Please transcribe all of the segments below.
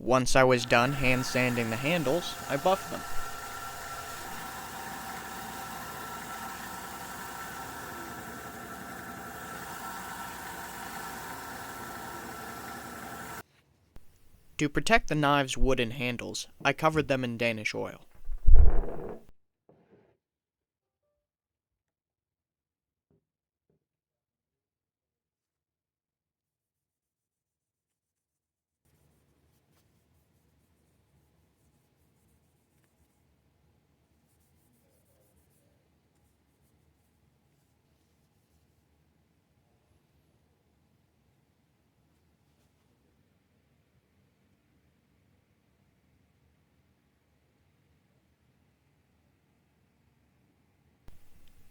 Once I was done hand sanding the handles, I buffed them. To protect the knife's wooden handles, I covered them in Danish oil.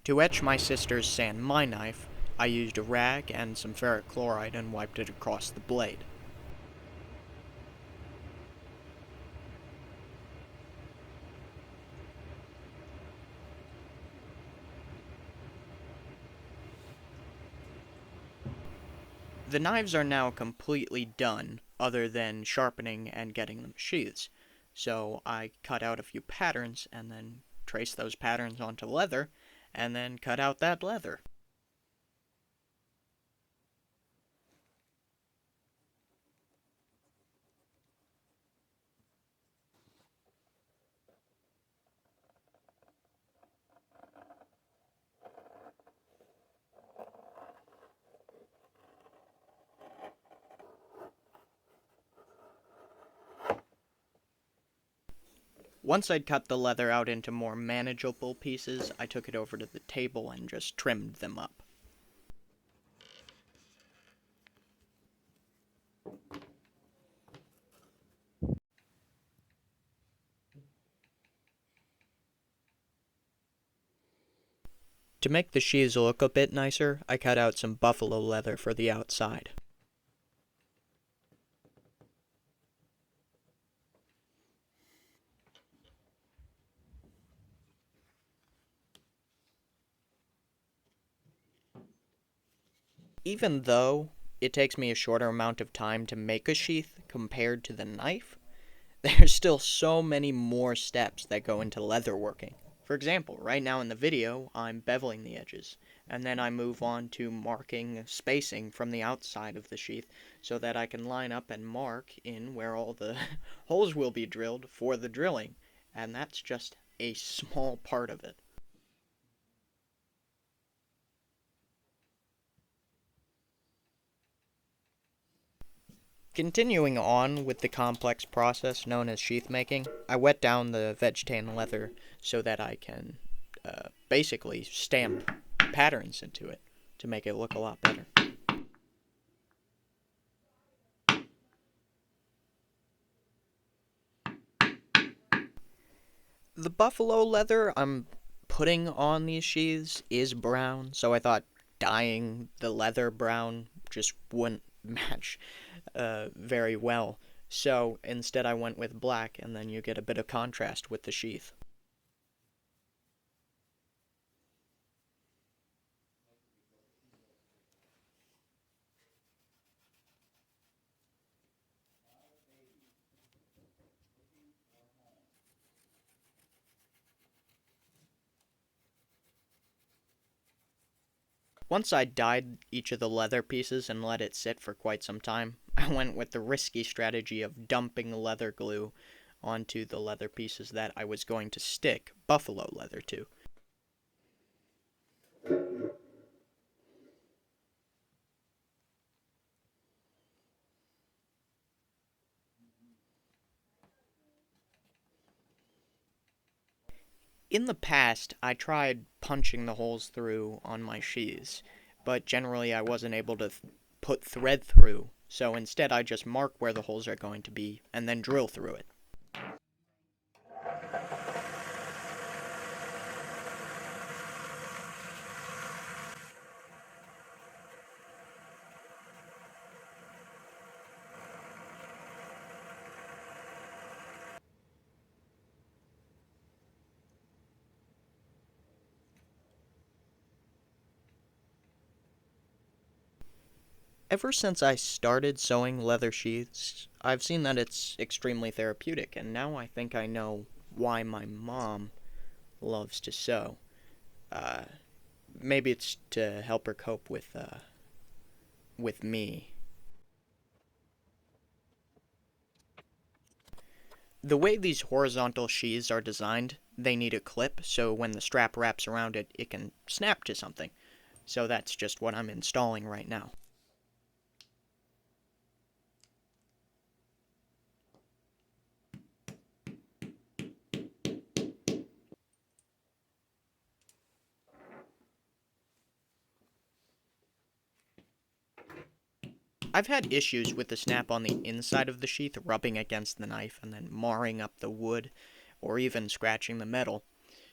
To etch my sisters sand my knife, I used a rag and some ferric chloride and wiped it across the blade. The knives are now completely done, other than sharpening and getting them sheaths. So I cut out a few patterns and then traced those patterns onto leather, and then cut out that leather. Once I'd cut the leather out into more manageable pieces, I took it over to the table and just trimmed them up. To make the sheaths look a bit nicer, I cut out some buffalo leather for the outside. Even though it takes me a shorter amount of time to make a sheath compared to the knife, there's still so many more steps that go into leather working. For example, right now in the video, I'm beveling the edges, and then I move on to marking spacing from the outside of the sheath so that I can line up and mark in where all the holes will be drilled for the drilling, and that's just a small part of it. Continuing on with the complex process known as sheath making, I wet down the vegetarian leather so that I can basically stamp patterns into it to make it look a lot better. The buffalo leather I'm putting on these sheaths is brown, so I thought dyeing the leather brown just wouldn't match very well. So instead I went with black, and then you get a bit of contrast with the sheath. Once I dyed each of the leather pieces and let it sit for quite some time, I went with the risky strategy of dumping leather glue onto the leather pieces that I was going to stick buffalo leather to. In the past, I tried punching the holes through on my sheaths, but generally I wasn't able to put thread through, so instead I just mark where the holes are going to be and then drill through it. Ever since I started sewing leather sheaths, I've seen that it's extremely therapeutic, and now I think I know why my mom loves to sew. Uh, Maybe it's to help her cope with me. The way these horizontal sheaths are designed, they need a clip, so when the strap wraps around it, it can snap to something. So that's just what I'm installing right now. I've had issues with the snap on the inside of the sheath rubbing against the knife and then marring up the wood or even scratching the metal.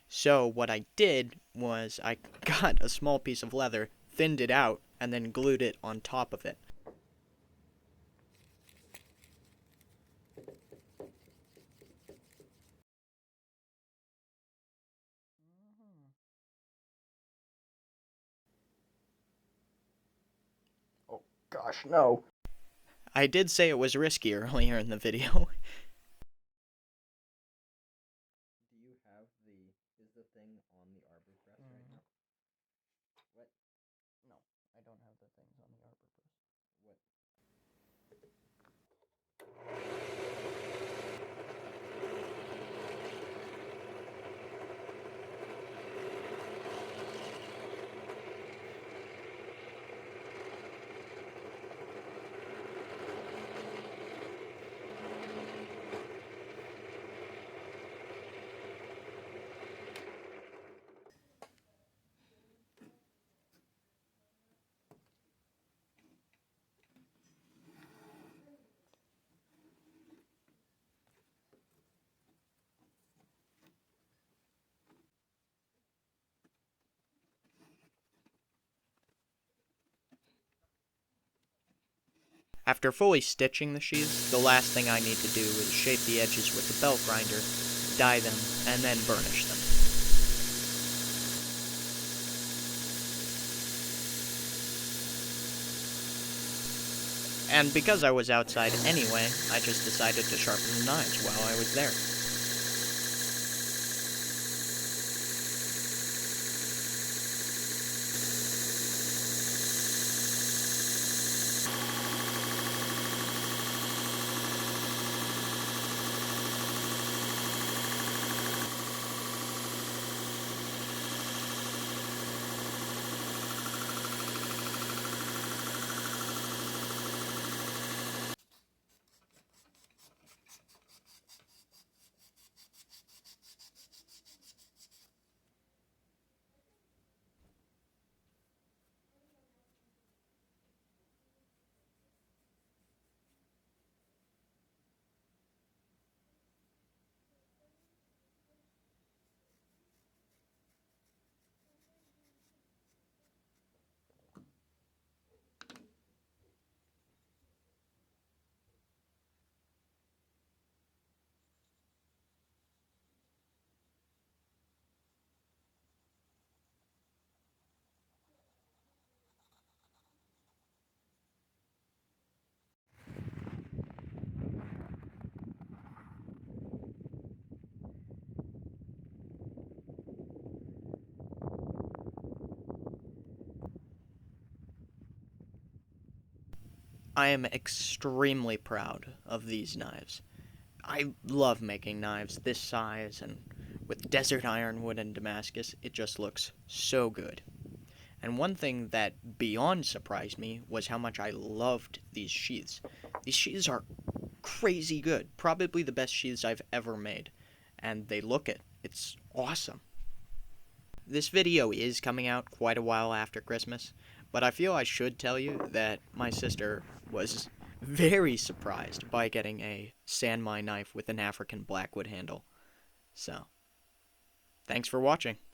So what I did was I got a small piece of leather, thinned it out, and then glued it on top of it. Oh gosh, no. I did say it was risky earlier in the video. Do you have is the thing on the arbor press right now? What? No, I don't have the things on the arbor press. What? After fully stitching the sheaths, the last thing I need to do is shape the edges with the belt grinder, dye them, and then burnish them. And because I was outside anyway, I just decided to sharpen the knives while I was there. I am extremely proud of these knives. I love making knives this size, and with desert ironwood and Damascus, it just looks so good. And one thing that beyond surprised me was how much I loved these sheaths. These sheaths are crazy good, probably the best sheaths I've ever made, and they look it. It's awesome. This video is coming out quite a while after Christmas, but I feel I should tell you that my sister was very surprised by getting a sand mine knife with an African blackwood handle. So, thanks for watching.